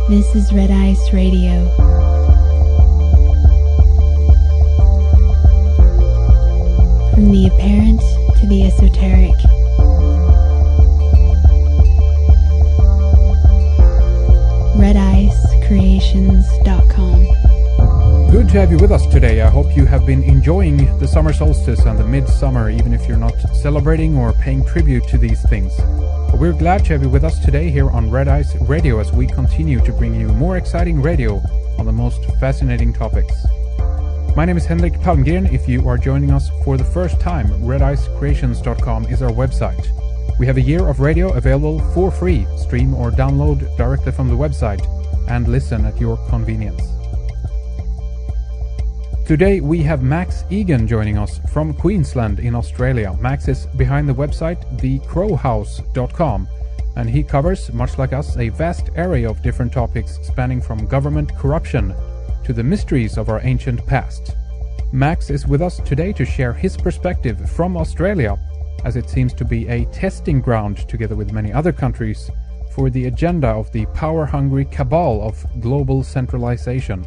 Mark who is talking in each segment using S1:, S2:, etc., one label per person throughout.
S1: This is Red Ice Radio. From the apparent to the esoteric. RedIceCreations.com.
S2: Good to have you with us today. I hope you have been enjoying the summer solstice and the midsummer, even if you're not celebrating or paying tribute to these things. But we're glad to have you with us today here on Red Ice Radio as we continue to bring you more exciting radio on the most fascinating topics. My name is Henrik Palmgren. If you are joining us for the first time, RedIceCreations.com is our website. We have a year of radio available for free. Stream or download directly from the website and listen at your convenience. Today we have Max Igan joining us from Queensland in Australia. Max is behind the website thecrowhouse.com, and he covers, much like us, a vast array of different topics spanning from government corruption to the mysteries of our ancient past. Max is with us today to share his perspective from Australia, as it seems to be a testing ground, together with many other countries, for the agenda of the power-hungry cabal of global centralization.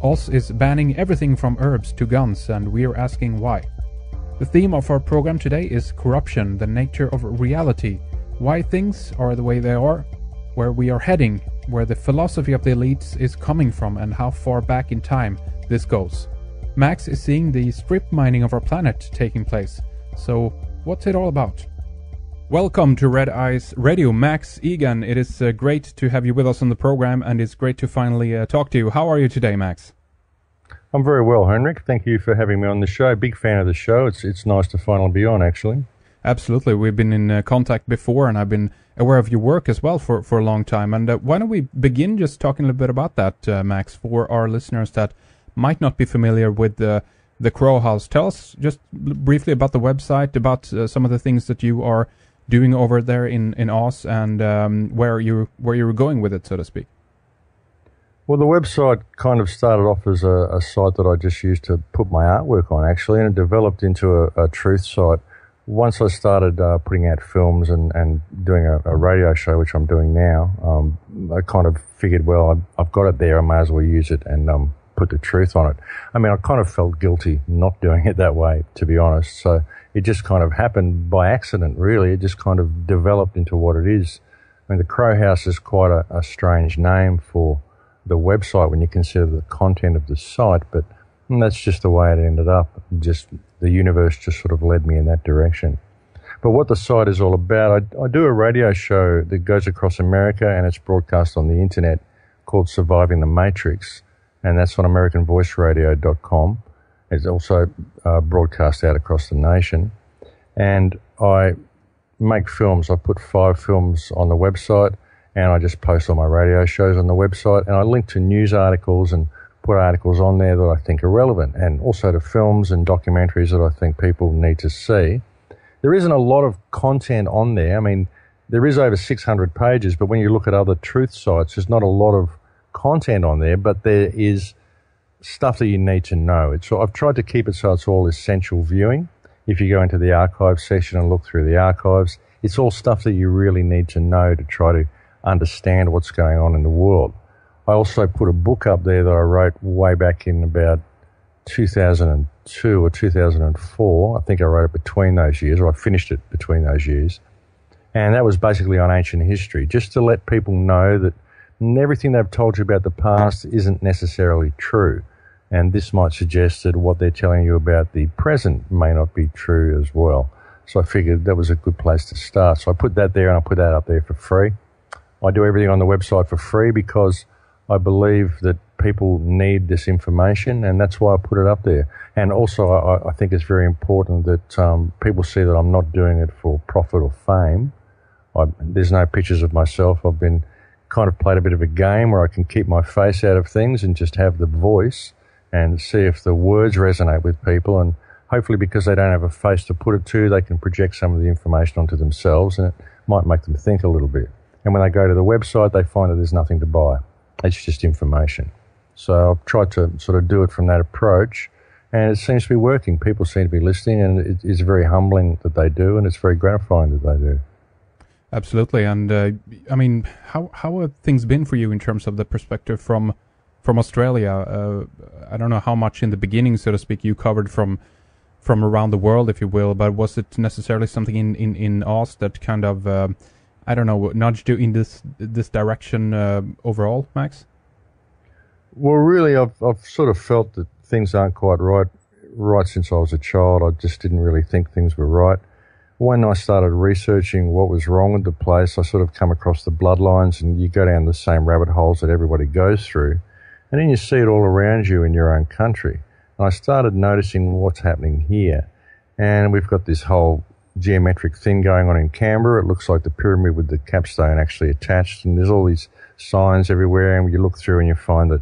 S2: Oz is banning everything from herbs to guns, and we're asking why. The theme of our program today is corruption, the nature of reality, why things are the way they are, where we are heading, where the philosophy of the elites is coming from, and how far back in time this goes. Max is seeing the strip mining of our planet taking place. So, what's it all about? Welcome to Red Ice Radio, Max Igan. It is great to have you with us on the program, and it's great to finally talk to you. How are you today, Max?
S3: I'm very well, Henrik. Thank you for having me on the show. Big fan of the show. It's nice to finally be on, actually.
S2: Absolutely. We've been in contact before, and I've been aware of your work as well for a long time. And why don't we begin just talking a little bit about that, Max, for our listeners that might not be familiar with the Crow House. Tell us just briefly about the website, about some of the things that you are doing over there in Oz, and where you were going with it, so to speak.
S3: Well, the website kind of started off as a site that I just used to put my artwork on, actually, and it developed into a truth site. Once I started putting out films and doing a radio show, which I'm doing now, I kind of figured, well, I've got it there, I may as well use it and put the truth on it. I mean, I kind of felt guilty not doing it that way, to be honest, so it just kind of happened by accident, really. It just kind of developed into what it is. I mean, the Crow House is quite a strange name for the website when you consider the content of the site, but that's just the way it ended up. Just the universe just sort of led me in that direction. But what the site is all about, I do a radio show that goes across America, and it's broadcast on the internet, called Surviving the Matrix, and that's on AmericanVoiceRadio.com. It's also broadcast out across the nation. And I make films. I put 5 films on the website, and I just post all my radio shows on the website. And I link to news articles and put articles on there that I think are relevant, and also to films and documentaries that I think people need to see. There isn't a lot of content on there. I mean, there is over 600 pages, but when you look at other truth sites, there's not a lot of content on there, but there is stuff that you need to know. I've tried to keep it so it's all essential viewing. If you go into the archives section and look through the archives, it's all stuff that you really need to know to try to understand what's going on in the world. I also put a book up there that I wrote way back in about 2002 or 2004. I think I wrote it between those years, or I finished it between those years. And that was basically on ancient history, just to let people know that everything they've told you about the past isn't necessarily true. And this might suggest that what they're telling you about the present may not be true as well. So I figured that was a good place to start. So I put that there, and I put that up there for free. I do everything on the website for free because I believe that people need this information, and that's why I put it up there. And also I think it's very important that people see that I'm not doing it for profit or fame. There's no pictures of myself. I've been kind of played a bit of a game where I can keep my face out of things and just have the voice and see if the words resonate with people, and hopefully because they don't have a face to put it to, they can project some of the information onto themselves, and it might make them think a little bit. And when they go to the website, they find that there's nothing to buy. It's just information. So I've tried to sort of do it from that approach, and it seems to be working. People seem to be listening, and it's very humbling that they do, and it's very gratifying that they do.
S2: Absolutely. And I mean, how have things been for you in terms of the perspective from Australia? I don't know how much in the beginning, so to speak, you covered from around the world, if you will, but was it necessarily something in Oz that kind of I don't know, nudged you in this direction overall, Max?
S3: Well, really, I've sort of felt that things aren't quite right since I was a child. I just didn't really think things were right. When I started researching what was wrong with the place, I sort of come across the bloodlines, and you go down the same rabbit holes that everybody goes through, and then you see it all around you in your own country. And I started noticing what's happening here, and we've got this whole geometric thing going on in Canberra. It looks like the pyramid with the capstone actually attached, and there's all these signs everywhere, and you look through and you find that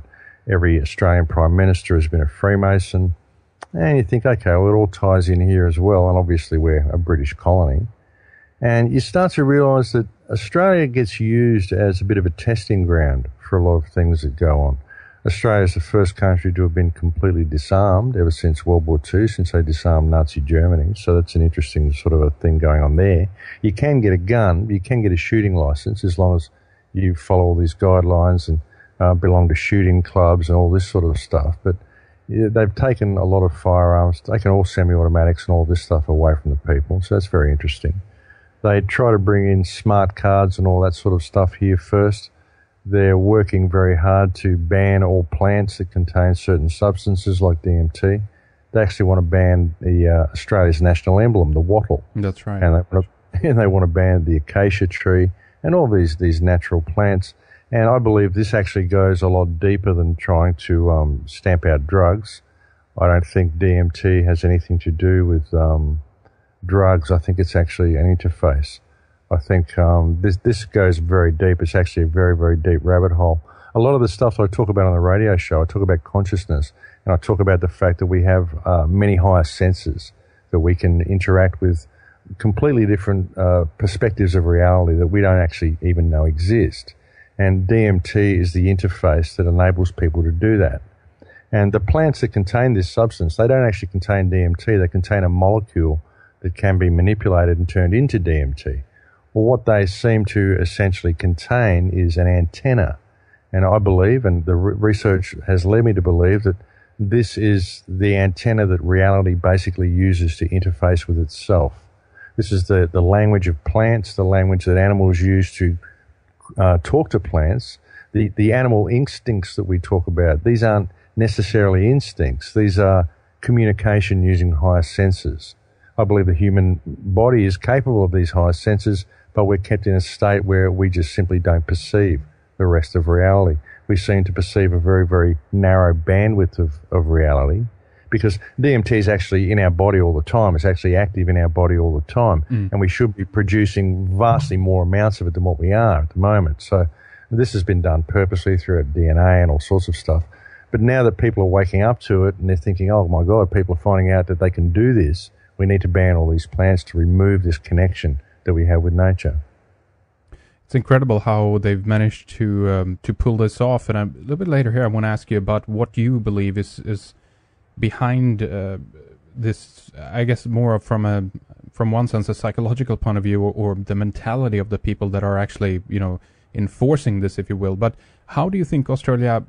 S3: every Australian Prime Minister has been a Freemason. And you think, okay, well, it all ties in here as well, and obviously we're a British colony. And you start to realise that Australia gets used as a bit of a testing ground for a lot of things that go on. Australia is the first country to have been completely disarmed ever since World War II, since they disarmed Nazi Germany. So that's an interesting sort of a thing going on there. You can get a gun, you can get a shooting licence as long as you follow all these guidelines and belong to shooting clubs and all this sort of stuff. But yeah, they've taken a lot of firearms, taken all semi-automatics and all this stuff away from the people, so that's very interesting. They try to bring in smart cards and all that sort of stuff here first. They're working very hard to ban all plants that contain certain substances like DMT. They actually want to ban Australia's national emblem, the wattle.
S2: That's right.
S3: And they want to ban the acacia tree and all these natural plants. And I believe this actually goes a lot deeper than trying to stamp out drugs. I don't think DMT has anything to do with drugs. I think it's actually an interface. I think this goes very deep. It's actually a very, very deep rabbit hole. A lot of the stuff I talk about on the radio show, I talk about consciousness, and I talk about the fact that we have many higher senses, that we can interact with completely different perspectives of reality that we don't actually even know exist. And DMT is the interface that enables people to do that. And the plants that contain this substance, they don't actually contain DMT. They contain a molecule that can be manipulated and turned into DMT. Well, what they seem to essentially contain is an antenna. And I believe, and the research has led me to believe, that this is the antenna that reality basically uses to interface with itself. This is the language of plants, the language that animals use to talk to plants. The animal instincts that we talk about, these aren't necessarily instincts. These are communication using higher senses. I believe the human body is capable of these higher senses, but we're kept in a state where we just simply don't perceive the rest of reality. We seem to perceive a very, very narrow bandwidth of reality, because DMT is actually in our body all the time. It's actually active in our body all the time. And we should be producing vastly more amounts of it than what we are at the moment. So this has been done purposely through DNA and all sorts of stuff. But now that people are waking up to it and they're thinking, oh my God, people are finding out that they can do this, we need to ban all these plants to remove this connection that we have with nature.
S2: It's incredible how they've managed to pull this off. And a little bit later here, I want to ask you about what you believe is behind this. I guess more from one sense a psychological point of view, or the mentality of the people that are actually enforcing this, if you will. But how do you think Australia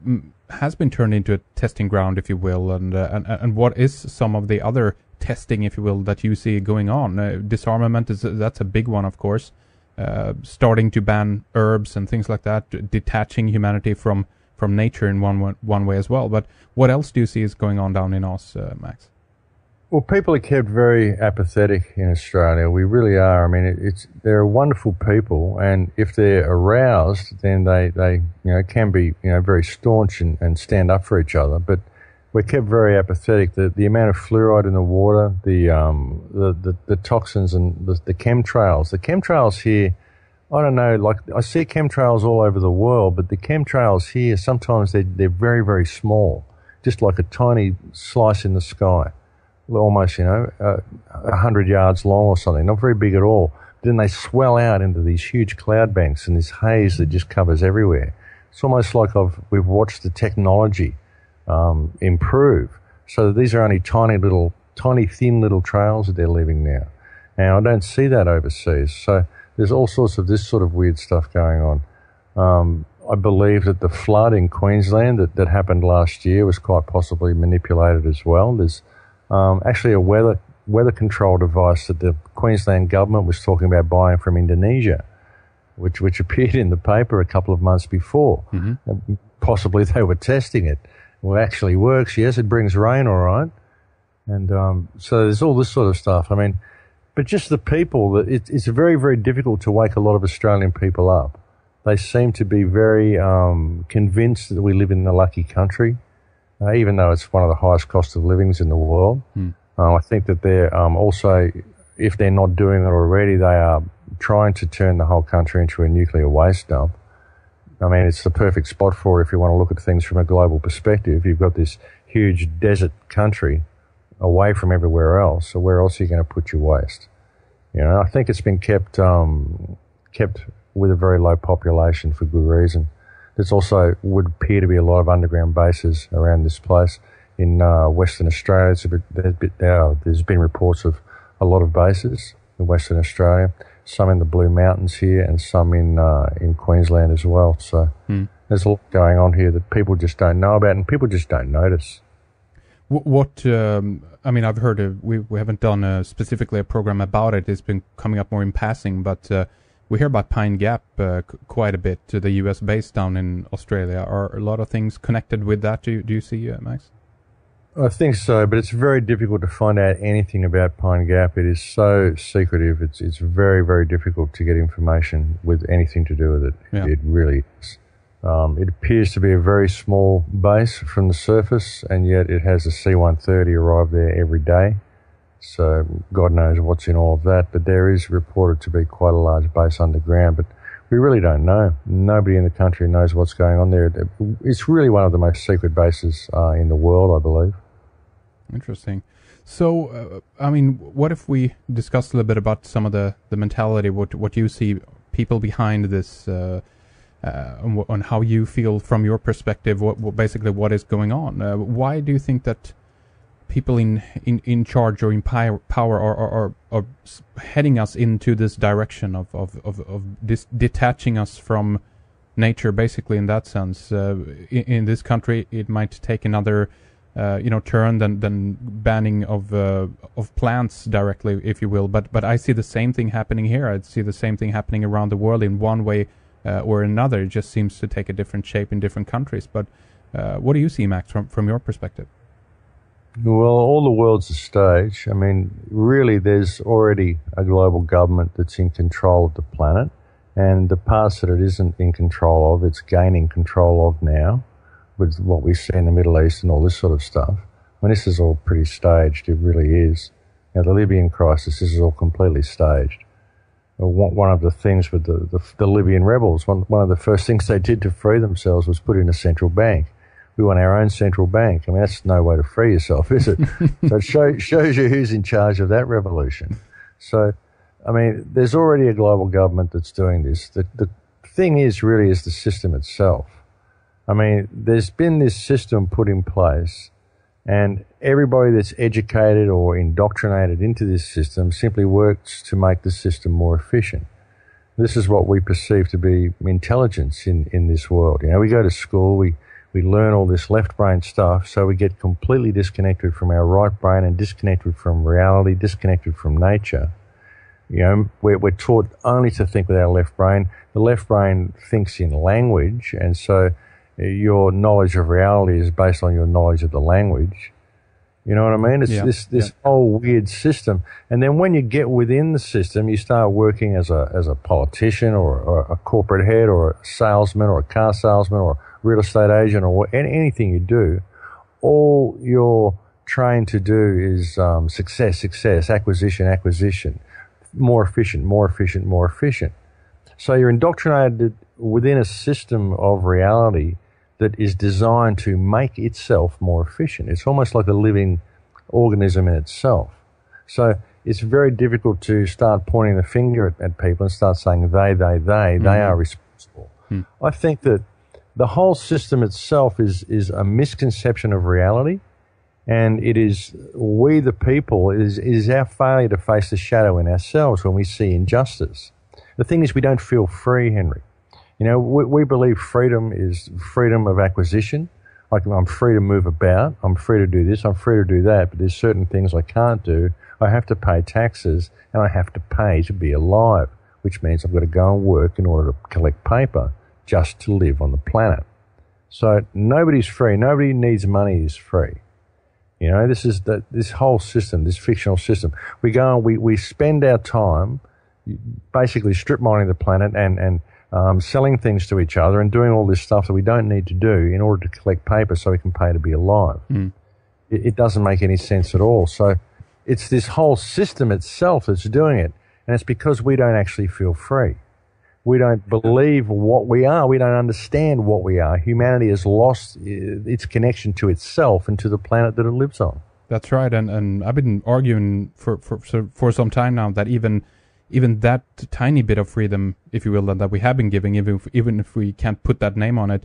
S2: has been turned into a testing ground, if you will, and what is some of the other testing, if you will, that you see going on? Disarmament that's a big one, of course. Starting to ban herbs and things like that, detaching humanity from nature in one way as well. But what else do you see is going on down in Oz, Max?
S3: Well, people are kept very apathetic in Australia. We really are. I mean, they're wonderful people, and if they're aroused, then they can be very staunch and stand up for each other. But we're kept very apathetic. The amount of fluoride in the water, the toxins and the chemtrails. The chemtrails here, I don't know, like I see chemtrails all over the world, but the chemtrails here, sometimes they're very, very small, just like a tiny slice in the sky, almost, 100 yards long or something, not very big at all. Then they swell out into these huge cloud banks and this haze that just covers everywhere. It's almost like we've watched the technology improve. So these are only tiny thin little trails that they're leaving now. And I don't see that overseas. So there's all sorts of this sort of weird stuff going on. I believe that the flood in Queensland that happened last year was quite possibly manipulated as well. There's actually a weather control device that the Queensland government was talking about buying from Indonesia, which appeared in the paper a couple of months before. Mm-hmm. Possibly they were testing it. Well, it actually works. Yes, it brings rain, all right. And so there's all this sort of stuff. I mean, but just the people, it's very, very difficult to wake a lot of Australian people up. They seem to be very convinced that we live in a lucky country, even though it's one of the highest cost of livings in the world. I think that they're also, if they're not doing it already, they are trying to turn the whole country into a nuclear waste dump. I mean, it's the perfect spot for it if you want to look at things from a global perspective. You've got this huge desert country away from everywhere else, so where else are you going to put your waste? You know, I think it's been kept with a very low population for good reason. There's also would appear to be a lot of underground bases around this place. In Western Australia, there's been reports of a lot of bases in Western Australia, some in the Blue Mountains here and some in Queensland as well. So there's a lot going on here that people just don't know about and people just don't notice.
S2: I mean, I've heard we haven't done specifically a program about it. It's been coming up more in passing, but we hear about Pine Gap quite a bit, to the US base down in Australia. Are a lot of things connected with that? Do you see, Max?
S3: I think so, but it's very difficult to find out anything about Pine Gap. It is so secretive. It's very, very difficult to get information with anything to do with it. Yeah. It really is. It appears to be a very small base from the surface, and yet it has a C-130 arrive there every day. So God knows what's in all of that, but there is reported to be quite a large base underground, but we really don't know. Nobody in the country knows what's going on there. It's really one of the most secret bases in the world, I believe.
S2: Interesting. So, I mean, what if we discuss a little bit about some of the mentality, what you see people behind this, on how you feel from your perspective, basically what is going on? Why do you think that people in charge or in power are heading us into this direction of this detaching us from nature, basically, in that sense? In this country, it might take another turn than banning of plants directly, if you will. But I see the same thing happening here. I see the same thing happening around the world in one way or another. It just seems to take a different shape in different countries. But what do you see, Max, from your perspective?
S3: Well, all the world's a stage. I mean, really, there's already a global government that's in control of the planet, and the parts that it isn't in control of, it's gaining control of now, with what we see in the Middle East and all this sort of stuff. I mean, this is all pretty staged. It really is. Now, the Libyan crisis, this is all completely staged. One of the things with the Libyan rebels, one of the first things they did to free themselves was put in a central bank. We want our own central bank. I mean, that's no way to free yourself, is it? So it shows you who's in charge of that revolution. So, I mean, there's already a global government that's doing this. The thing is the system itself. I mean, there's been this system put in place, and everybody that's educated or indoctrinated into this system simply works to make the system more efficient. This is what we perceive to be intelligence in this world. You know, we go to school, we learn all this left brain stuff, so we get completely disconnected from our right brain and disconnected from reality, disconnected from nature. You know, we're taught only to think with our left brain. The left brain thinks in language, and so your knowledge of reality is based on your knowledge of the language. You know what I mean? It's this whole weird system. And then when you get within the system, you start working as a politician or a corporate head or a salesman or a car salesman or real estate agent or anything you do, all you're trained to do is success, acquisition, more efficient. So you're indoctrinated within a system of reality that is designed to make itself more efficient. It's almost like a living organism in itself. So it's very difficult to start pointing the finger at people and start saying they are responsible. I think that the whole system itself is a misconception of reality, and it is we the people, is our failure to face the shadow in ourselves when we see injustice. The thing is, we don't feel free, Henrik. You know, we believe freedom is freedom of acquisition. Like, I'm free to move about, I'm free to do this, I'm free to do that, but there's certain things I can't do. I have to pay taxes, and I have to pay to be alive, which means I've got to go and work in order to collect paper just to live on the planet. So nobody's free. Nobody who needs money is free. You know, this whole system, this fictional system. We go and we spend our time basically strip mining the planet and selling things to each other and doing all this stuff that we don't need to do in order to collect paper so we can pay to be alive. It doesn't make any sense at all. So it's this whole system itself that's doing it, and it's because we don't actually feel free. We don't believe what we are. We don't understand what we are. Humanity has lost its connection to itself and to the planet that it lives on.
S2: That's right, and I've been arguing for some time now that even that tiny bit of freedom, if you will, that we have been giving, even if we can't put that name on it,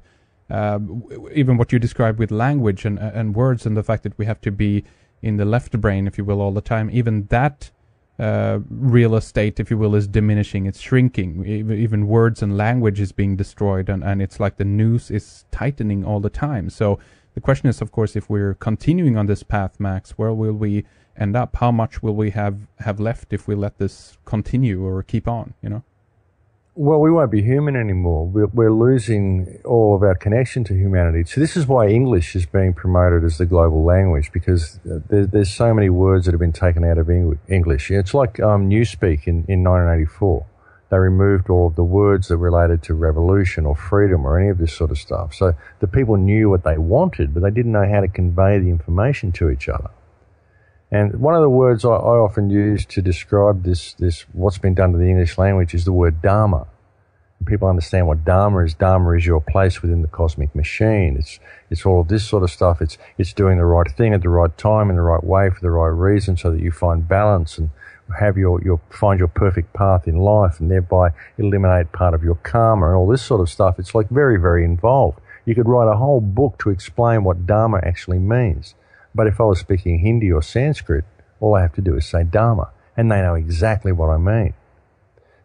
S2: even what you described with language and words, and the fact that we have to be in the left brain, if you will, all the time, even that real estate, if you will, is diminishing. It's shrinking. Even words and language is being destroyed, and it's like the noose is tightening all the time. So the question is, of course, if we're continuing on this path, Max, where will we end up? How much will we have left if we let this continue or keep on, you know?
S3: Well, we won't be human anymore. We're losing all of our connection to humanity. So this is why English is being promoted as the global language, because there's so many words that have been taken out of English. It's like Newspeak in 1984. They removed all of the words that related to revolution or freedom or any of this sort of stuff. So the people knew what they wanted, but they didn't know how to convey the information to each other. And one of the words I often use to describe this what's been done to the English language is the word dharma. People understand what dharma is. Dharma is your place within the cosmic machine. It's all of this sort of stuff. It's doing the right thing at the right time in the right way for the right reason, so that you find balance and have find your perfect path in life, and thereby eliminate part of your karma and all this sort of stuff. It's like very, very involved. You could write a whole book to explain what dharma actually means. But if I was speaking Hindi or Sanskrit, all I have to do is say Dharma, and they know exactly what I mean.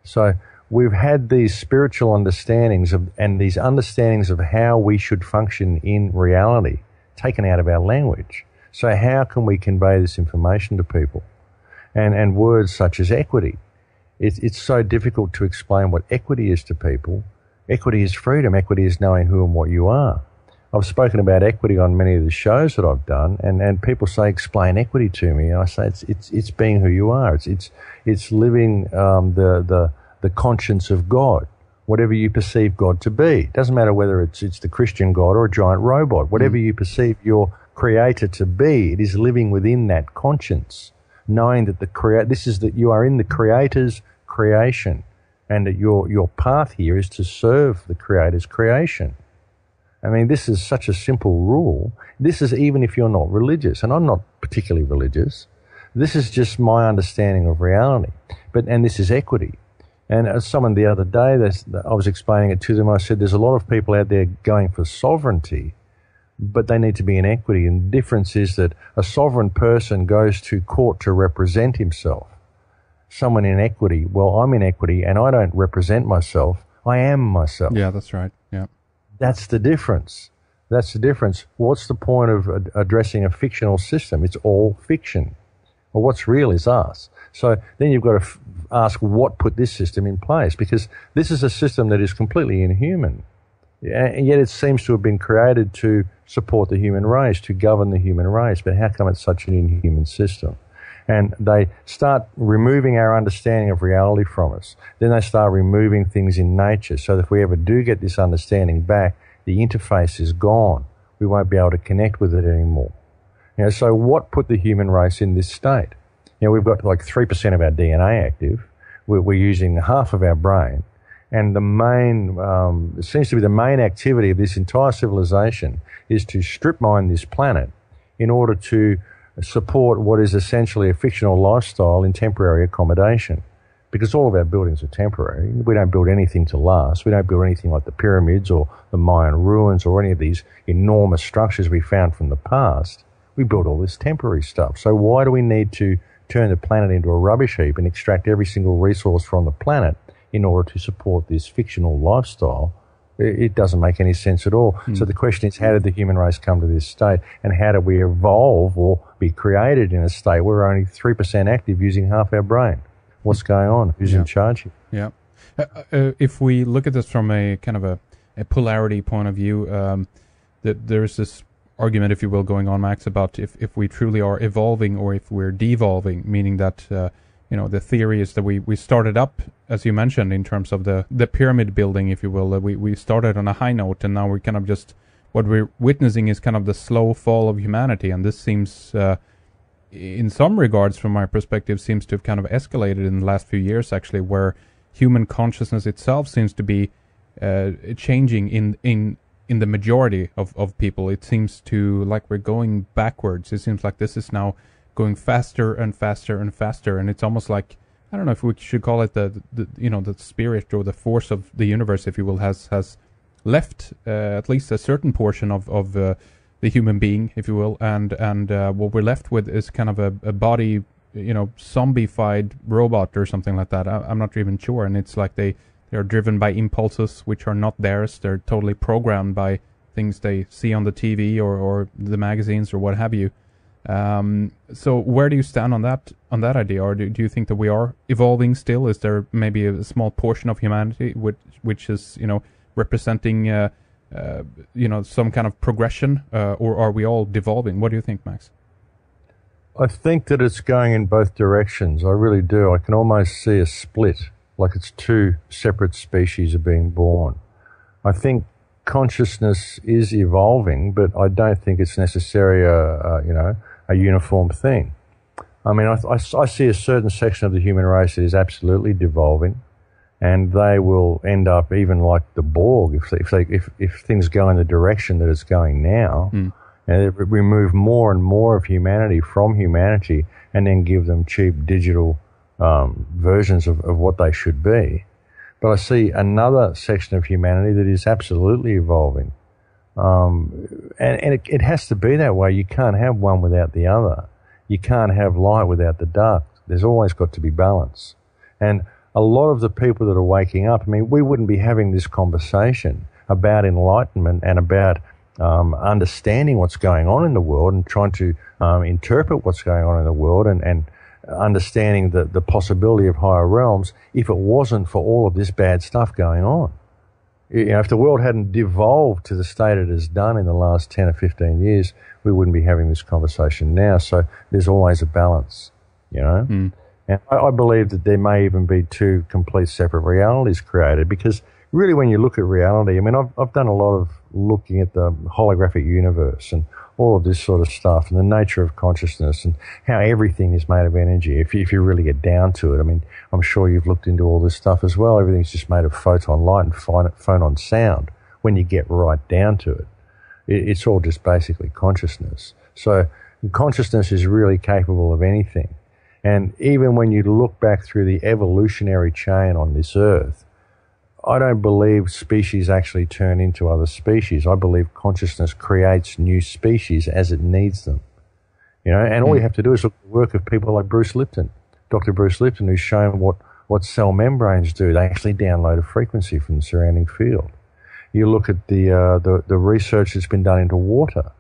S3: So we've had these spiritual understandings and these understandings of how we should function in reality taken out of our language. So how can we convey this information to people? And words such as equity. It's so difficult to explain what equity is to people. Equity is freedom. Equity is knowing who and what you are. I've spoken about equity on many of the shows that I've done, and people say, explain equity to me. And I say, it's being who you are. It's living the conscience of God, whatever you perceive God to be. It doesn't matter whether it's the Christian God or a giant robot. Whatever you perceive your creator to be, it is living within that conscience, knowing that that you are in the creator's creation, and that your path here is to serve the creator's creation. I mean, this is such a simple rule. This is even if you're not religious, and I'm not particularly religious. This is just my understanding of reality. And this is equity. And as someone the other day, I was explaining it to them. I said, there's a lot of people out there going for sovereignty, but they need to be in equity. And the difference is that a sovereign person goes to court to represent himself. Someone in equity, well, I'm in equity, and I don't represent myself. I am myself.
S2: Yeah, that's right. Yeah.
S3: That's the difference. That's the difference. What's the point of addressing a fictional system? It's all fiction. Well, what's real is us. So then you've got to ask what put this system in place, because this is a system that is completely inhuman. And yet it seems to have been created to support the human race, to govern the human race. But how come it's such an inhuman system? And they start removing our understanding of reality from us. Then they start removing things in nature, so that if we ever do get this understanding back, the interface is gone. We won't be able to connect with it anymore. You know, so what put the human race in this state? You know, we've got like 3% of our DNA active. We're using half of our brain. And it seems to be the main activity of this entire civilization is to strip mine this planet in order to support what is essentially a fictional lifestyle in temporary accommodation. Because all of our buildings are temporary. We don't build anything to last. We don't build anything like the pyramids or the Mayan ruins or any of these enormous structures we found from the past. We build all this temporary stuff. So why do we need to turn the planet into a rubbish heap and extract every single resource from the planet in order to support this fictional lifestyle, it doesn't make any sense at all. So the question is, how did the human race come to this state, and how did we evolve or be created in a state where we're only 3% active using half our brain? What's going on? Who's in charge here?
S2: Yeah. If we look at this from a kind of a polarity point of view, that there's this argument, if you will, going on, Max, about if we truly are evolving or if we're devolving, meaning that the theory is that we started up, as you mentioned, in terms of the pyramid building, if you will, that we started on a high note, and now we're kind of just, what we're witnessing is kind of the slow fall of humanity, and this seems, in some regards, from my perspective, seems to have kind of escalated in the last few years, actually, where human consciousness itself seems to be changing in the majority of people. It seems to, like, we're going backwards. It seems like this is now going faster and faster and faster, and it's almost like, I don't know if we should call it the spirit or the force of the universe, if you will, has left at least a certain portion of the human being, if you will, and what we're left with is kind of a body, zombified robot or something like that. I'm not even sure, and it's like they're driven by impulses which are not theirs. They're totally programmed by things they see on the TV or the magazines or what have you. So where do you stand on that idea, or do you think that we are evolving still? Is there maybe a small portion of humanity which is representing some kind of progression, or are we all devolving? What do you think, Max?
S3: I think that it's going in both directions. I really do. I can almost see a split, like it's two separate species are being born. I think consciousness is evolving, but I don't think it's necessarily a uniform thing. I mean, I see a certain section of the human race that is absolutely devolving, and they will end up even like the Borg if things go in the direction that it's going now. And remove more and more of humanity from humanity, and then give them cheap digital versions of what they should be. But I see another section of humanity that is absolutely evolving. And it has to be that way. You can't have one without the other. You can't have light without the dark. There's always got to be balance. And a lot of the people that are waking up, I mean, we wouldn't be having this conversation about enlightenment and about understanding what's going on in the world and trying to interpret what's going on in the world and understanding the possibility of higher realms if it wasn't for all of this bad stuff going on. If the world hadn't devolved to the state it has done in the last 10 or 15 years, we wouldn't be having this conversation now. So there's always a balance, And I believe that there may even be two complete separate realities created, because really when you look at reality, I mean, I've done a lot of looking at the holographic universe and all of this sort of stuff and the nature of consciousness and how everything is made of energy. If you really get down to it, I mean, I'm sure you've looked into all this stuff as well. Everything's just made of photon light and phonon sound when you get right down to it. It's all just basically consciousness. So consciousness is really capable of anything. And even when you look back through the evolutionary chain on this earth, I don't believe species actually turn into other species. I believe consciousness creates new species as it needs them. And all you have to do is look at the work of people like Bruce Lipton, Dr. Bruce Lipton, who's shown what cell membranes do. They actually download a frequency from the surrounding field. You look at the research that's been done into water.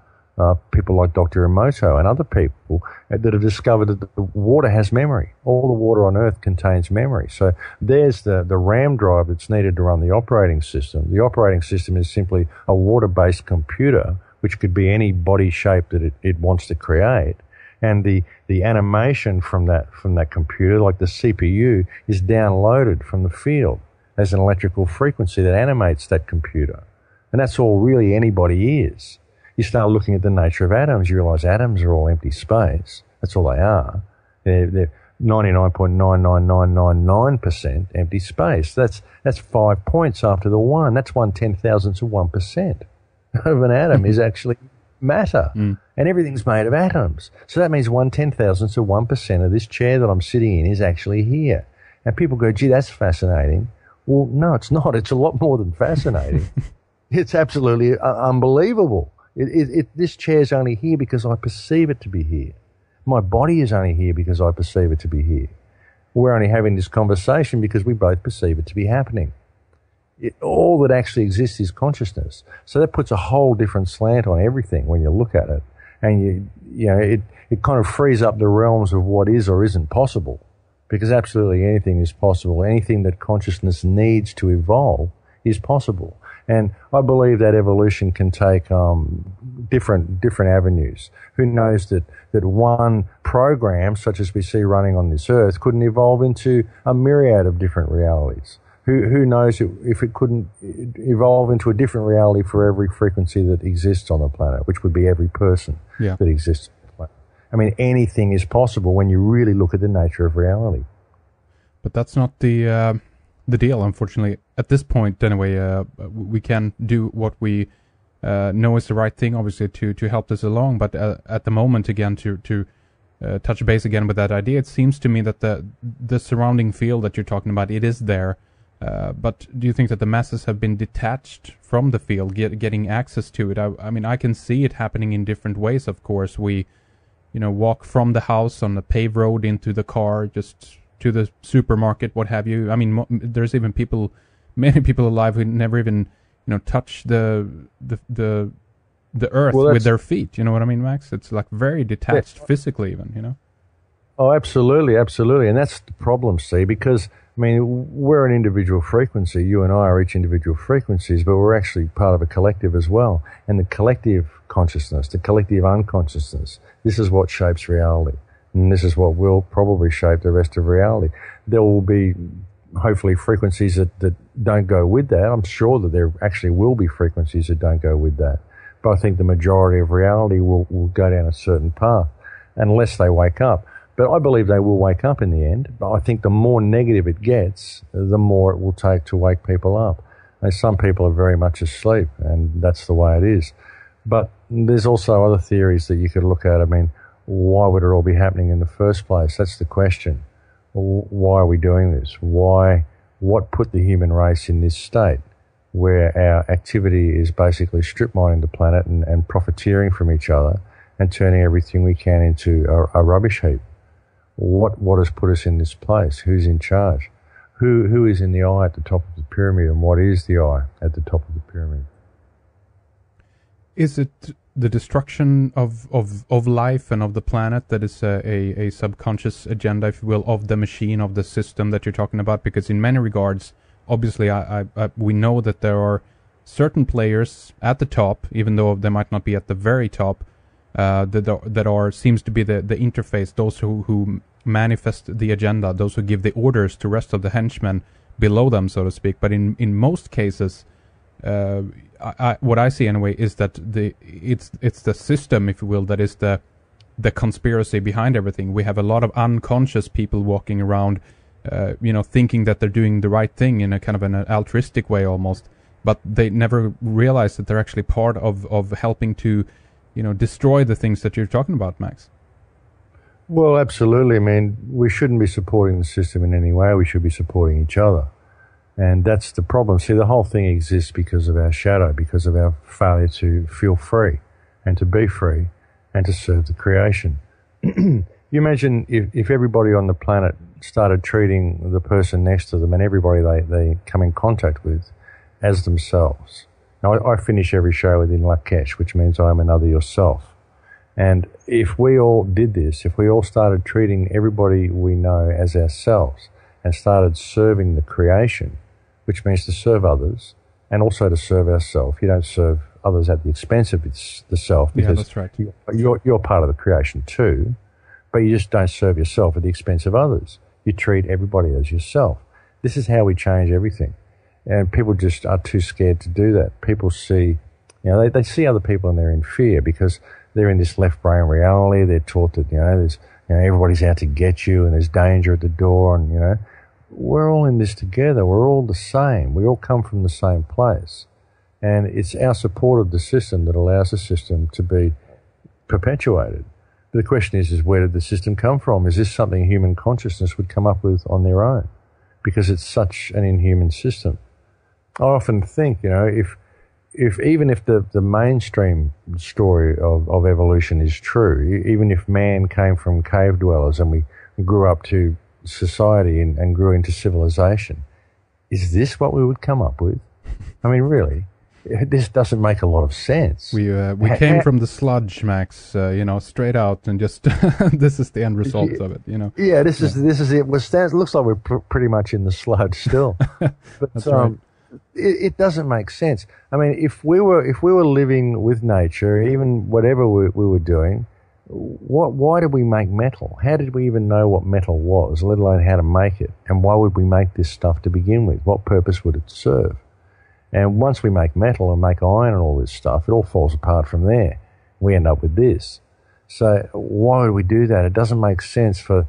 S3: People like Dr. Emoto and other people that have discovered that the water has memory. All the water on Earth contains memory. So there's the RAM drive that's needed to run the operating system. The operating system is simply a water-based computer, which could be any body shape that it wants to create. And the animation from that computer, like the CPU, is downloaded from the field as an electrical frequency that animates that computer. And that's all really anybody is. You start looking at the nature of atoms, you realize atoms are all empty space. That's all they are. They're 99.99999% empty space. That's 5 points after the one. That's 1/10,000th of 1% of an atom is actually matter. And everything's made of atoms. So that means 1/10,000th of 1% of this chair that I'm sitting in is actually here. And people go, gee, that's fascinating. Well, no, it's not. It's a lot more than fascinating. It's absolutely unbelievable. This chair's only here because I perceive it to be here. My body is only here because I perceive it to be here. We're only having this conversation because we both perceive it to be happening. All that actually exists is consciousness. So that puts a whole different slant on everything when you look at it. And it kind of frees up the realms of what is or isn't possible. Because absolutely anything is possible. Anything that consciousness needs to evolve is possible. And I believe that evolution can take different avenues. Who knows that one program, such as we see running on this earth, couldn't evolve into a myriad of different realities? Who knows if it couldn't evolve into a different reality for every frequency that exists on the planet, which would be every person that exists on the planet. I mean, anything is possible when you really look at the nature of reality. But
S2: that's not the deal, unfortunately. At this point, anyway, we can do what we know is the right thing, obviously, to help this along. But at the moment, again, to touch base again with that idea, it seems to me that the surrounding field that you're talking about, it is there. But do you think that the masses have been detached from the field, getting access to it? I mean, I can see it happening in different ways, of course. We, walk from the house on the paved road into the car, just to the supermarket, what have you. I mean, there's even many people alive who never even, touch the earth with their feet. You know what I mean, Max? It's like very detached physically even,
S3: Oh, absolutely, absolutely. And that's the problem, see, because, I mean, we're an individual frequency. You and I are each individual frequencies, but we're actually part of a collective as well. And the collective consciousness, the collective unconsciousness, this is what shapes reality. And this is what will probably shape the rest of reality. There will be, hopefully, frequencies that don't go with that. I'm sure that there actually will be frequencies that don't go with that. But I think the majority of reality will go down a certain path unless they wake up. But I believe they will wake up in the end. But I think the more negative it gets, the more it will take to wake people up. And some people are very much asleep, and that's the way it is. But there's also other theories that you could look at. I mean, why would it all be happening in the first place? That's the question. Why are we doing this? What put the human race in this state where our activity is basically strip mining the planet and profiteering from each other and turning everything we can into a rubbish heap? What has put us in this place? Who's in charge? Who is in the eye at the top of the pyramid, and what is the eye at the top of the pyramid?
S2: Is it the destruction of life and of the planet that is a subconscious agenda, if you will, of the machine, of the system that you're talking about? Because in many regards, obviously, we know that there are certain players at the top, even though they might not be at the very top, that seems to be the interface, those who manifest the agenda, those who give the orders to rest of the henchmen below them, so to speak. But in most cases, what I see anyway is that it's the system, if you will, that is the conspiracy behind everything. We have a lot of unconscious people walking around, thinking that they're doing the right thing in a kind of an altruistic way almost, but they never realize that they're actually part of helping to destroy the things that you're talking about, Max.
S3: Well, absolutely. I mean, we shouldn't be supporting the system in any way. We should be supporting each other. And that's the problem. See, the whole thing exists because of our shadow, because of our failure to feel free and to be free and to serve the creation. You imagine if everybody on the planet started treating the person next to them and everybody they come in contact with as themselves. Now, I finish every show with In Lakesh, which means I am another yourself. And if we all did this, if we all started treating everybody we know as ourselves and started serving the creation, which means to serve others and also to serve ourselves. You don't serve others at the expense of the self, because
S2: that's right.
S3: You're part of the creation too, but you just don't serve yourself at the expense of others. You treat everybody as yourself. This is how we change everything. And people just are too scared to do that. People see, they see other people and they're in fear because they're in this left brain reality. They're taught that, there's, everybody's out to get you and there's danger at the door, and, we're all in this together. We're all the same. We all come from the same place. And it's our support of the system that allows the system to be perpetuated. But the question is where did the system come from? Is this something human consciousness would come up with on their own? Because it's such an inhuman system. I often think, if even if the mainstream story of evolution is true, even if man came from cave dwellers and we grew up to society and grew into civilization, is this what we would come up with? I mean, really, this doesn't make a lot of sense.
S2: We came from the sludge, Max. Straight out, and just this is the end result of it.
S3: Yeah, this is it. It looks like we're pretty much in the sludge still. But
S2: That's right.
S3: it doesn't make sense. I mean, if we were living with nature, even whatever we were doing, why did we make metal? How did we even know what metal was, let alone how to make it? And why would we make this stuff to begin with? What purpose would it serve? And once we make metal and make iron and all this stuff, it all falls apart from there. We end up with this. So why would we do that? It doesn't make sense for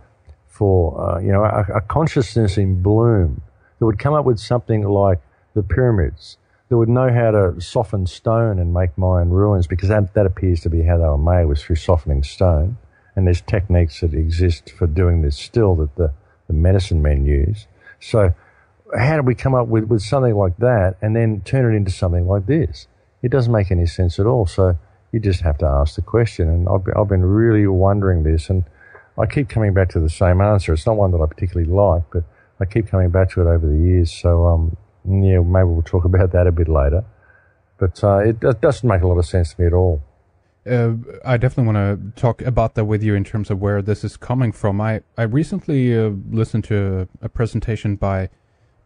S3: a consciousness in bloom that would come up with something like the pyramids, that would know how to soften stone and make Mayan ruins, because that appears to be how they were made, was through softening stone. And there's techniques that exist for doing this still that the medicine men use. So how do we come up with something like that and then turn it into something like this? It doesn't make any sense at all. So you just have to ask the question. And I've been really wondering this, and I keep coming back to the same answer. It's not one that I particularly like, but I keep coming back to it over the years. So, maybe we'll talk about that a bit later. But it doesn't make a lot of sense to me at all.
S2: I definitely want to talk about that with you in terms of where this is coming from. I recently listened to a presentation by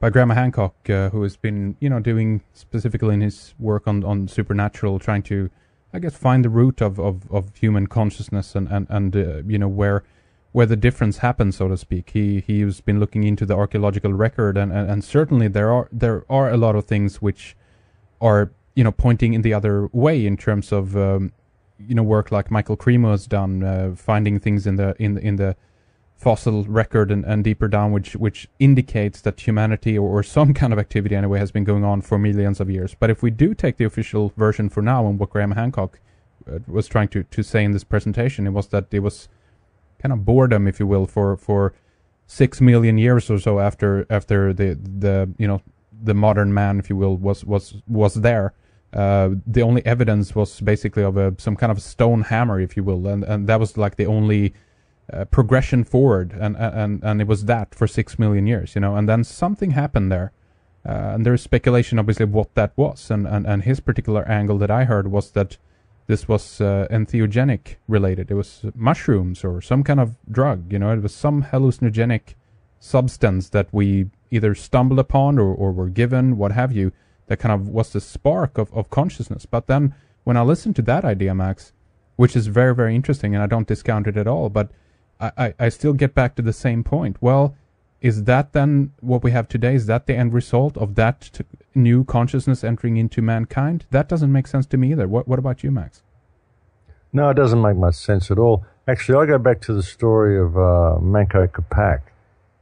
S2: Graham Hancock, who has been, doing specifically in his work on supernatural, trying to, I guess, find the root of human consciousness and where the difference happens, so to speak. He's been looking into the archaeological record, and certainly there are a lot of things which are, pointing in the other way in terms of, work like Michael Cremo has done, finding things in the fossil record and deeper down, which indicates that humanity or some kind of activity anyway has been going on for millions of years. But if we do take the official version for now, and what Graham Hancock was trying to say in this presentation, it was that it was kind of boredom, if you will, for 6 million years or so after the modern man, if you will, was there. The only evidence was basically of some kind of stone hammer, if you will, and that was like the only progression forward, and it was that for 6 million years, and then something happened there, and there's speculation obviously what that was, and his particular angle that I heard was that this was entheogenic related. It was mushrooms or some kind of drug, it was some hallucinogenic substance that we either stumbled upon or were given, what have you, that kind of was the spark of consciousness. But then when I listened to that idea, Max, which is very, very interesting, and I don't discount it at all, but I still get back to the same point. Well, is that then what we have today? Is that the end result of that new consciousness entering into mankind? That doesn't make sense to me either. What about you, Max?
S3: No, it doesn't make much sense at all. Actually, I go back to the story of Manco Capac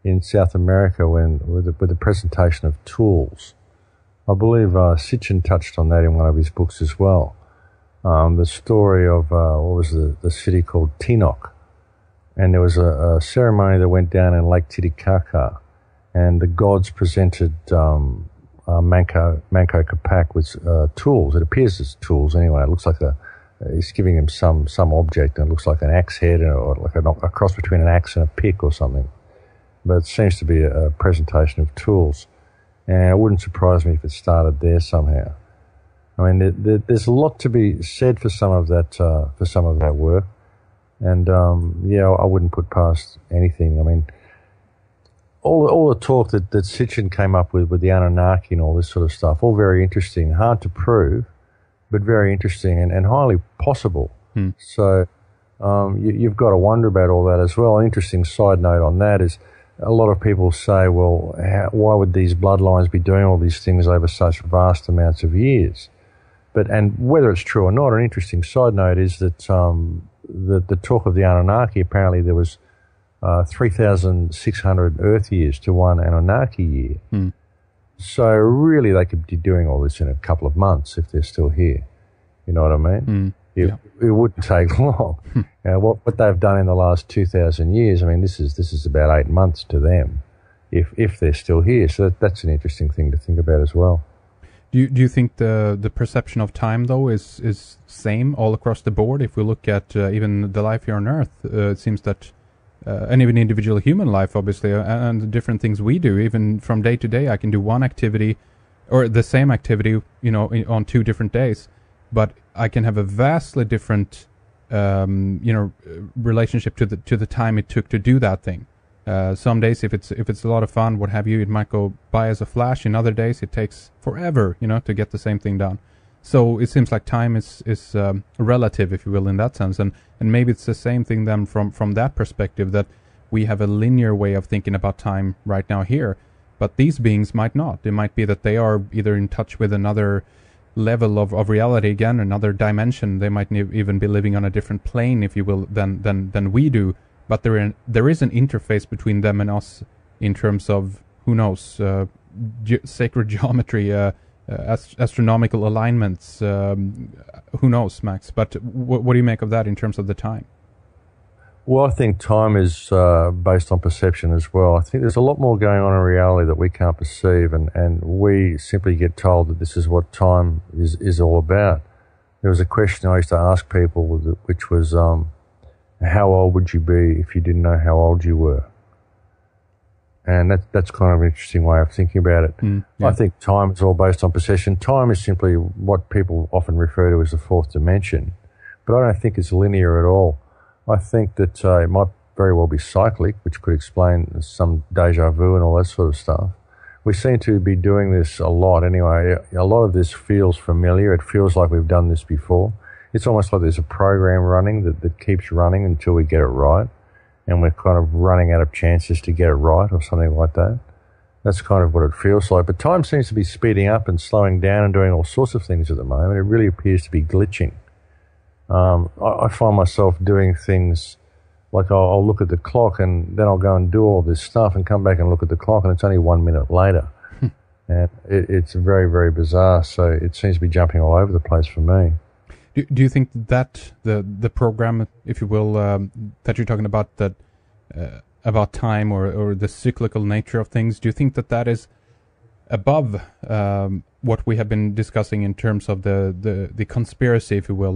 S3: in South America with the presentation of tools. I believe Sitchin touched on that in one of his books as well. The story of, what was the city called Tinoch. And there was a ceremony that went down in Lake Titicaca, and the gods presented Manco Capac with tools. It appears as tools anyway. It looks like he's giving him some object, and it looks like an axe head or like a cross between an axe and a pick or something. But it seems to be a presentation of tools, and it wouldn't surprise me if it started there somehow. I mean, there's a lot to be said for some of that work. And, I wouldn't put past anything. I mean, all the talk that Sitchin came up with the Anunnaki and all this sort of stuff, all very interesting, hard to prove, but very interesting and highly possible. So you've got to wonder about all that as well. An interesting side note on that is a lot of people say, well, why would these bloodlines be doing all these things over such vast amounts of years? And whether it's true or not, an interesting side note is that the talk of the Anunnaki, apparently there was 3,600 Earth years to one Anunnaki year. So really they could be doing all this in a couple of months if they're still here. You know what I mean? It wouldn't take long. What they've done in the last 2,000 years, I mean, this is about 8 months to them if they're still here. So that's an interesting thing to think about as well.
S2: Do you think the perception of time, though, is same all across the board? If we look at even the life here on Earth, it seems that and even individual human life, obviously, and the different things we do. Even from day to day, I can do one activity or the same activity, on 2 different days, but I can have a vastly different, relationship to the time it took to do that thing. Some days, if it's a lot of fun, what have you, it might go by as a flash. In other days, it takes forever, to get the same thing done. So it seems like time is relative, if you will, in that sense, and maybe it's the same thing then from that perspective, that we have a linear way of thinking about time right now here, but these beings might not. It might be that they are either in touch with another level of reality again, another dimension. They might even be living on a different plane, if you will, than we do. But there is an interface between them and us in terms of, who knows, sacred geometry, astronomical alignments. Who knows, Max? But what do you make of that in terms of the time?
S3: Well, I think time is based on perception as well. I think there's a lot more going on in reality that we can't perceive, and we simply get told that this is what time is all about. There was a question I used to ask people, which was, how old would you be if you didn't know how old you were? And that's kind of an interesting way of thinking about it. Yeah. I think time is all based on perception. Time is simply what people often refer to as the 4th dimension, but I don't think it's linear at all. I think that it might very well be cyclic, which could explain some deja vu and all that sort of stuff. We seem to be doing this a lot anyway. A lot of this feels familiar. It feels like we've done this before. It's almost like there's a program running that keeps running until we get it right, and we're kind of running out of chances to get it right or something like that. That's kind of what it feels like. But time seems to be speeding up and slowing down and doing all sorts of things at the moment. It really appears to be glitching. I find myself doing things like I'll look at the clock and then I'll go and do all this stuff and come back and look at the clock and it's only 1 minute later. And it's very, very bizarre. So it seems to be jumping all over the place for me.
S2: Do you think that the program, if you will, that you're talking about, that about time or the cyclical nature of things, do you think that is above what we have been discussing in terms of the conspiracy, if you will,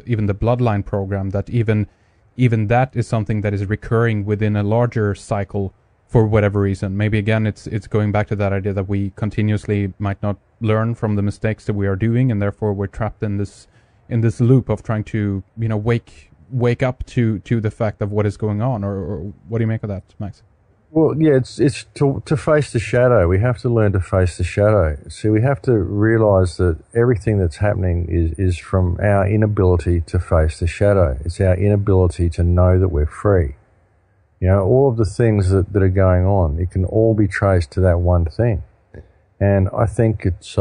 S2: even the bloodline program, that even that is something that is recurring within a larger cycle for whatever reason? Maybe again it's going back to that idea that we continuously might not learn from the mistakes that we are doing, and therefore we're trapped in this loop of trying to wake up to the fact of what is going on, or what do you make of that, Max?
S3: Well, yeah, it's to face the shadow. We have to learn to face the shadow. See, we have to realize that everything that's happening is from our inability to face the shadow. It's our inability to know that we're free. All of the things that are going on, it can all be traced to that one thing. And I think it's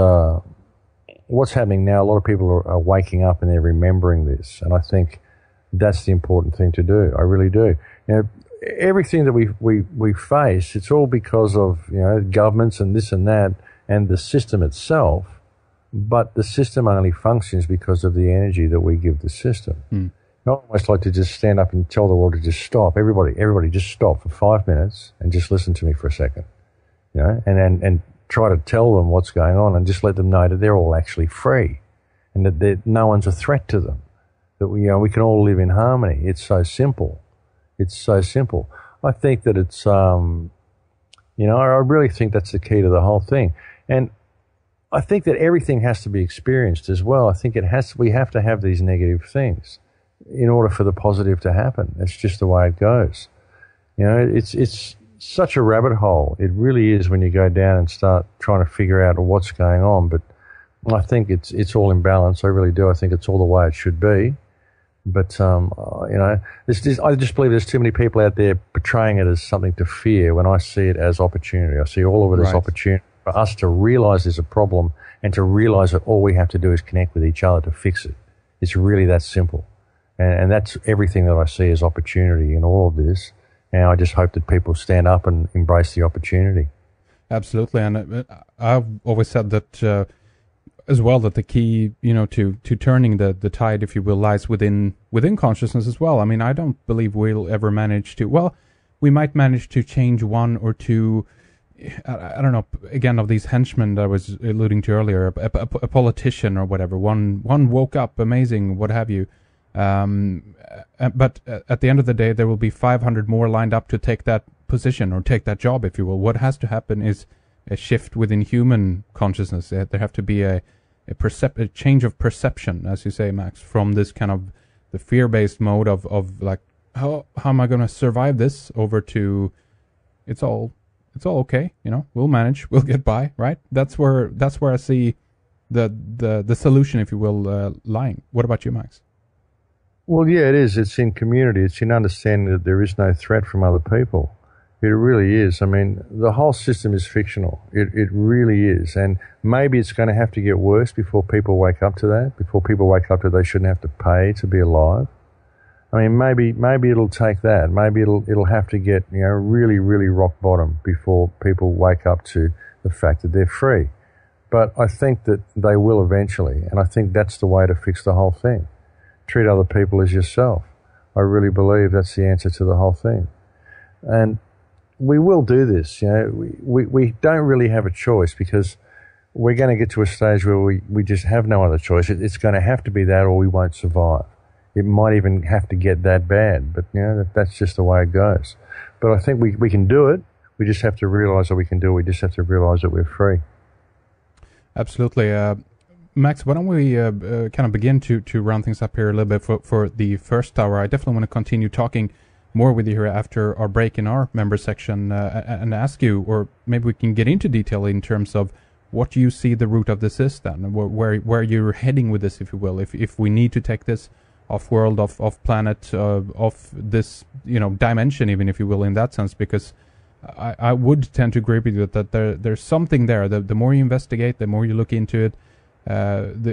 S3: what's happening now. A lot of people are waking up and they're remembering this. And I think that's the important thing to do. I really do. Everything that we face, it's all because of governments and this and that and the system itself, but the system only functions because of the energy that we give the system. I almost like to just stand up and tell the world to just stop. Everybody just stop for 5 minutes and just listen to me for a second, and try to tell them what's going on and just let them know that they're all actually free and that no one's a threat to them, that we can all live in harmony. It's so simple. It's so simple. I think that it's, I really think that's the key to the whole thing. And I think that everything has to be experienced as well. I think we have to have these negative things in order for the positive to happen. That's just the way it goes. It's such a rabbit hole. It really is when you go down and start trying to figure out what's going on. But I think it's all in balance. I really do. I think it's all the way it should be. But, I just believe there's too many people out there portraying it as something to fear when I see it as opportunity. I see all of it as opportunity for us to realize there's a problem and to realize that all we have to do is connect with each other to fix it. It's really that simple. And that's everything that I see as opportunity in all of this. And I just hope that people stand up and embrace the opportunity.
S2: Absolutely. And I've always said that as well, that the key, to turning the tide, if you will, lies within consciousness as well. I mean, I don't believe we'll ever manage to. Well, we might manage to change one or two. I don't know. Again, of these henchmen that I was alluding to earlier, a politician or whatever. One woke up, amazing, what have you. But at the end of the day, there will be 500 more lined up to take that position or take that job, if you will. What has to happen is a shift within human consciousness. There have to be a change of perception, as you say, Max, from this kind of the fear-based mode of like, how am I going to survive this, over to it's all okay, we'll manage, we'll get by, right? That's where I see the solution, if you will, lying. What about you, Max?
S3: Well, yeah, it is. It's in community. It's in understanding that there is no threat from other people. It really is. I mean, the whole system is fictional. It really is. And maybe it's going to have to get worse before people wake up to that, before people wake up to they shouldn't have to pay to be alive. I mean, maybe it'll take that. Maybe it'll have to get, really, really rock bottom before people wake up to the fact that they're free. But I think that they will eventually, and I think that's the way to fix the whole thing. Treat other people as yourself. I really believe that's the answer to the whole thing. And we will do this. We don't really have a choice, because we're going to get to a stage where we just have no other choice. It's going to have to be that, or we won't survive. It might even have to get that bad, but that's just the way it goes. But I think we can do it. We just have to realize that we can do it. We just have to realize that we're free.
S2: Absolutely. Max, why don't we kind of begin to round things up here a little bit for the first hour. I definitely want to continue talking more with you here after our break in our member section, and ask you, or maybe we can get into detail in terms of what you see the root of this is then, and where you're heading with this, if you will, if we need to take this off-world, off-planet, of this, dimension, even, if you will, in that sense, because I would tend to agree with you that there's something there. The more you investigate, the more you look into it,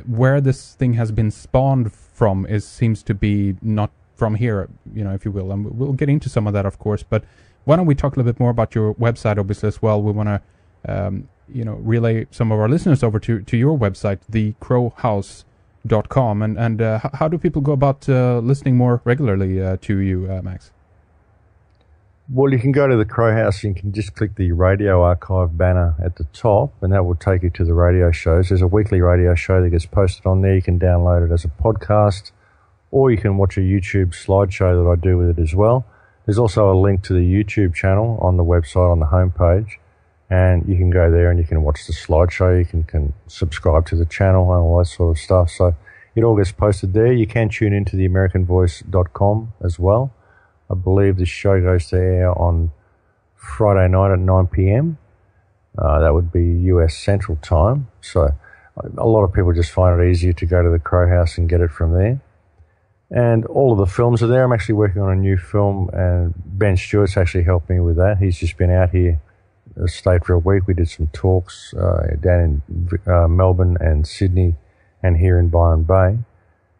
S2: where this thing has been spawned from seems to be not from here, if you will, and we'll get into some of that, of course. But why don't we talk a little bit more about your website, obviously, as well. We want to, relay some of our listeners over to your website, thecrowhouse.com, and how do people go about listening more regularly to you, Max?
S3: Well, you can go to the Crow House. You can just click the radio archive banner at the top, and that will take you to the radio shows. There's a weekly radio show that gets posted on there. You can download it as a podcast, or you can watch a YouTube slideshow that I do with it as well. There's also a link to the YouTube channel on the website on the homepage, and you can go there and you can watch the slideshow. You can subscribe to the channel and all that sort of stuff. So it all gets posted there. You can tune into the AmericanVoice.com as well. I believe this show goes to air on Friday night at 9 p.m. That would be US Central Time. So a lot of people just find it easier to go to the Crow House and get it from there. And all of the films are there. I'm actually working on a new film, and Ben Stewart's actually helped me with that. He's just been out here, stayed for a week. We did some talks down in Melbourne and Sydney and here in Byron Bay.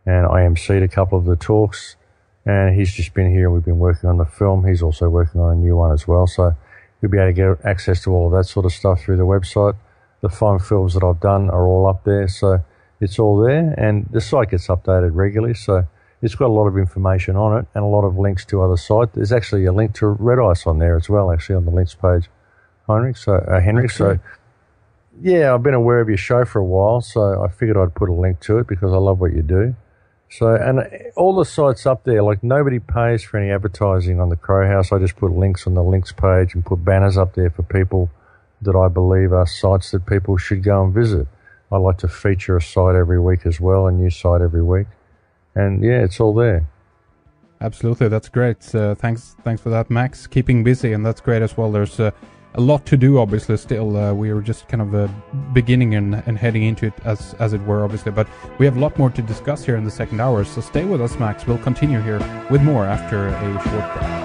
S3: And I emceed a couple of the talks. And he's just been here, and we've been working on the film. He's also working on a new one as well. So you'll be able to get access to all of that sort of stuff through the website. The 5 films that I've done are all up there. So it's all there. And the site gets updated regularly. So it's got a lot of information on it and a lot of links to other sites. There's actually a link to Red Ice on there as well, actually, on the links page, Henrik. So yeah, I've been aware of your show for a while. So I figured I'd put a link to it because I love what you do. So, and all the sites up there, like nobody pays for any advertising on the Crow House. I just put links on the links page and put banners up there for people that I believe are sites that people should go and visit. I like to feature a site every week as well, a new site every week. And yeah, it's all there.
S2: Absolutely, that's great. Thanks for that, Max. Keeping busy, and that's great as well. There's a lot to do, obviously. Still, we are just kind of beginning and heading into it, as it were, obviously. But we have a lot more to discuss here in the second hour. So stay with us, Max. We'll continue here with more after a short break.